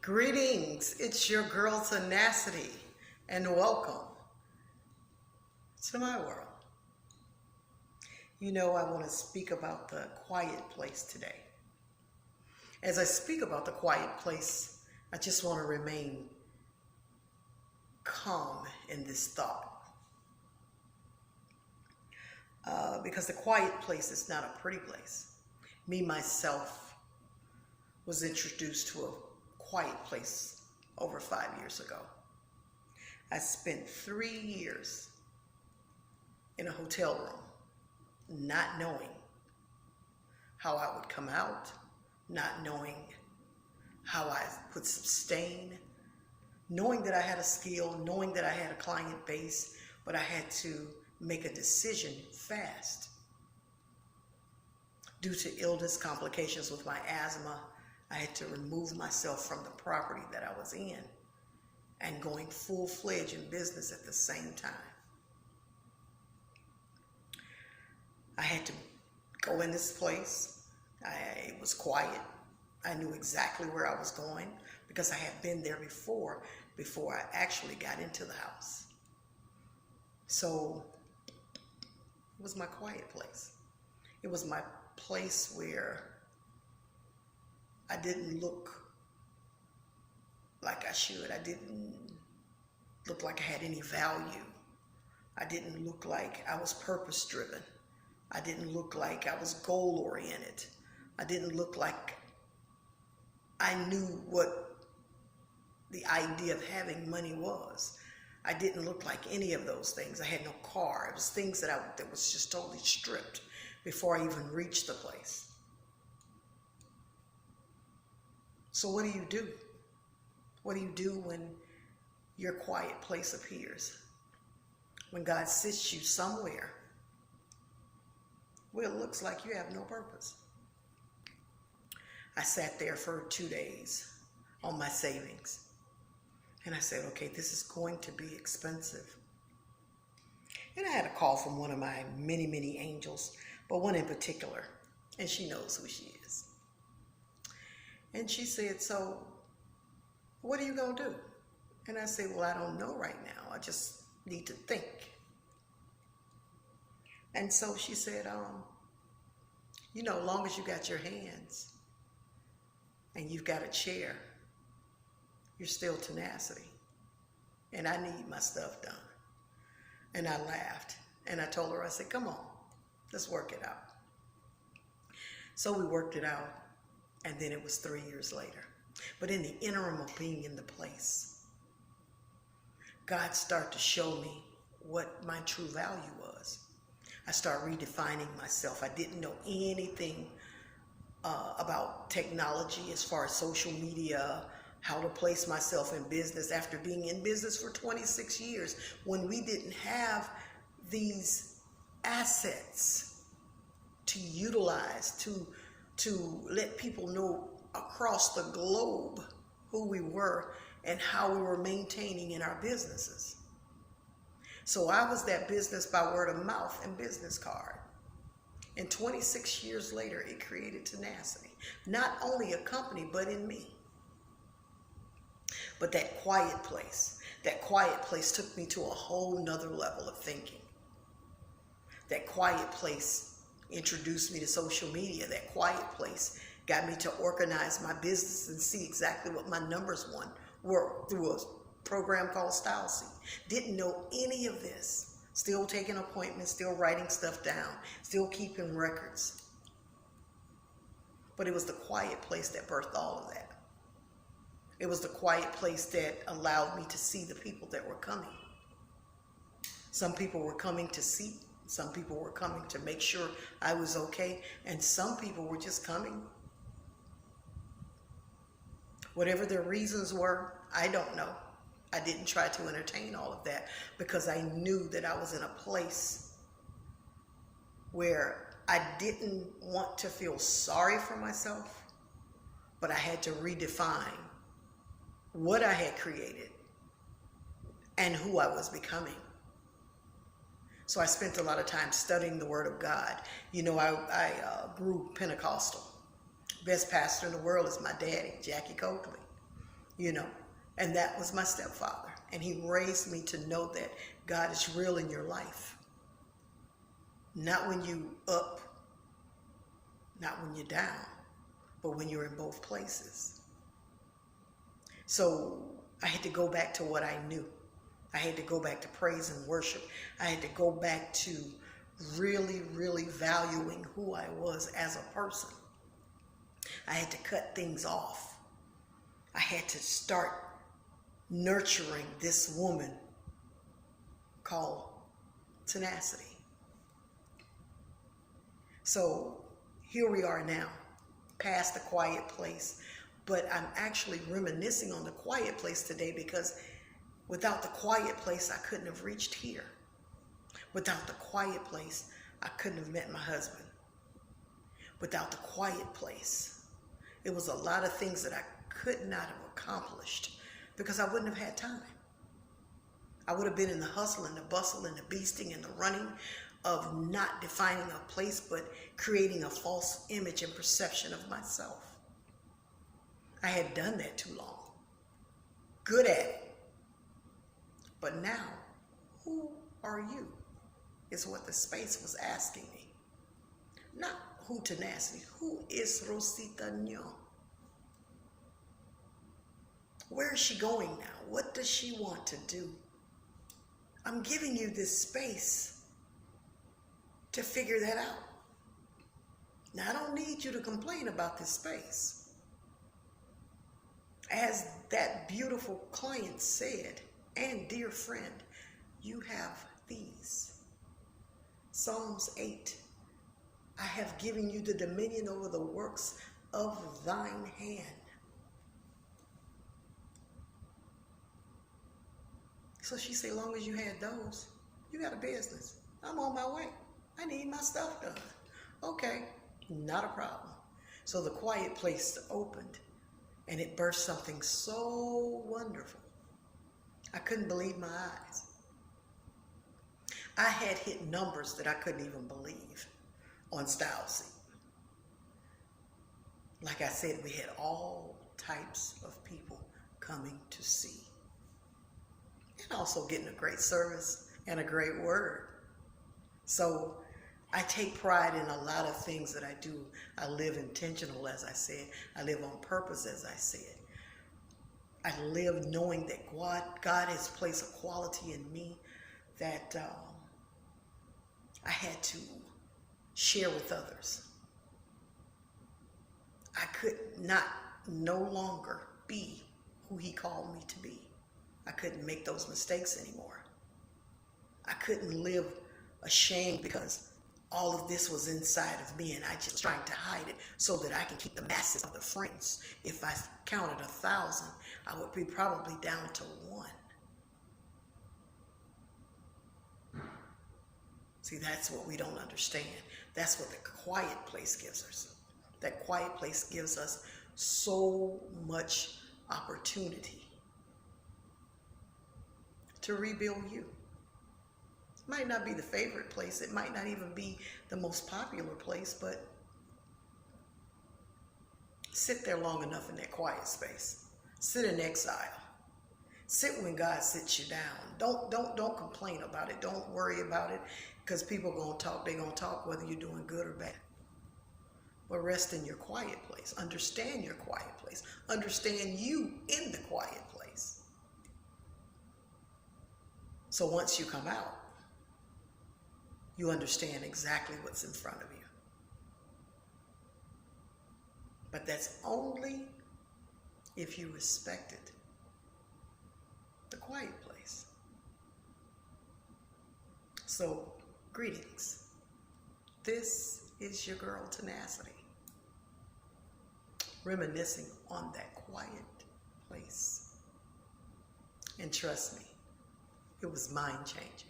Greetings, it's your girl Tenacity, and welcome to my world. I want to speak about the quiet place today. As I speak about the quiet place, I just want to remain calm in this thought. Because the quiet place is not a pretty place. Me, myself, was introduced to a quiet place over 5 years ago. I spent 3 years in a hotel room, not knowing how I would come out, not knowing how I would sustain, knowing that I had a skill, knowing that I had a client base, but I had to make a decision fast. Due to illness, complications with my asthma, I had to remove myself from the property that I was in and going full-fledged in business at the same time. I had to go in this place. It was quiet. I knew exactly where I was going because I had been there before I actually got into the house. So it was my quiet place. It was my place where I didn't look like I should. I didn't look like I had any value. I didn't look like I was purpose-driven. I didn't look like I was goal-oriented. I didn't look like I knew what the idea of having money was. I didn't look like any of those things. I had no car. It was things that was just totally stripped before I even reached the place. So what do you do? What do you do when your quiet place appears? When God sits you somewhere where it looks like you have no purpose. I sat there for 2 days on my savings. And I said, okay, this is going to be expensive. And I had a call from one of my many, many angels, but one in particular, and she knows who she is. And she said, so what are you going to do? And I said, well, I don't know right now. I just need to think. And so she said, as long as you got your hands and you've got a chair, you're still tenacity. And I need my stuff done. And I laughed. And I told her, I said, come on, let's work it out. So we worked it out. And then it was 3 years later. But in the interim of being in the place, God started to show me what my true value was. I started redefining myself. I didn't know anything about technology as far as social media, how to place myself in business after being in business for 26 years when we didn't have these assets to utilize, to let people know across the globe who we were and how we were maintaining in our businesses. So I was that business by word of mouth and business card. And 26 years later, it created tenacity. Not only a company, but in me. But that quiet place took me to a whole nother level of thinking. That quiet place introduced me to social media. That quiet place got me to organize my business and see exactly what my numbers were through a program called Style Seed. Didn't know any of this. Still taking appointments, still writing stuff down, still keeping records. But it was the quiet place that birthed all of that. It was the quiet place that allowed me to see the people that were coming. Some people were coming to see. Some people were coming to make sure I was okay. And some people were just coming. Whatever their reasons were, I don't know. I didn't try to entertain all of that because I knew that I was in a place where I didn't want to feel sorry for myself, but I had to redefine what I had created and who I was becoming. So I spent a lot of time studying the Word of God. I grew Pentecostal. Best pastor in the world is my daddy, Jackie Coakley. you know, and that was my stepfather. And he raised me to know that God is real in your life. Not when you up, not when you're down, but when you're in both places. So I had to go back to what I knew. I had to go back to praise and worship. I had to go back to really, really valuing who I was as a person. I had to cut things off. I had to start nurturing this woman called tenacity. So here we are now, past the quiet place. But I'm actually reminiscing on the quiet place today, because without the quiet place, I couldn't have reached here. Without the quiet place, I couldn't have met my husband. Without the quiet place, it was a lot of things that I could not have accomplished because I wouldn't have had time. I would have been in the hustle and the bustle and the beasting and the running of not defining a place, but creating a false image and perception of myself. I had done that too long. Good at it. But now, who are you? Is what the space was asking me. Not who tenacity. Who is Rosita Nyo? Where is she going now? What does she want to do? I'm giving you this space to figure that out. Now, I don't need you to complain about this space. As that beautiful client said, and dear friend, you have these. Psalms 8, I have given you the dominion over the works of thine hand. So she said, long as you had those, you got a business. I'm on my way. I need my stuff done. Okay, not a problem. So the quiet place opened, and it birthed something so wonderful. I couldn't believe my eyes. I had hit numbers that I couldn't even believe on Style Seat. Like I said, we had all types of people coming to see. And also getting a great service and a great word. So I take pride in a lot of things that I do. I live intentional, as I said. I live on purpose, as I said. I live knowing that God has placed a quality in me that I had to share with others. I could no longer be who he called me to be. I couldn't make those mistakes anymore. I couldn't live ashamed because all of this was inside of me and I just trying to hide it so that I can keep the masses of the friends. If I counted 1,000, I would be probably down to 1. See, that's what we don't understand. That's what the quiet place gives us. That quiet place gives us so much opportunity to rebuild you. It might not be the favorite place. It might not even be the most popular place, but sit there long enough in that quiet space. Sit in exile. Sit when God sits you down. Don't complain about it. Don't worry about it, because people are going to talk. They're going to talk whether you're doing good or bad. But rest in your quiet place. Understand your quiet place. Understand you in the quiet place. So once you come out, you understand exactly what's in front of you. But that's only if you respected the quiet place. So, greetings. This is your girl Tenacity, reminiscing on that quiet place. And trust me, it was mind-changing.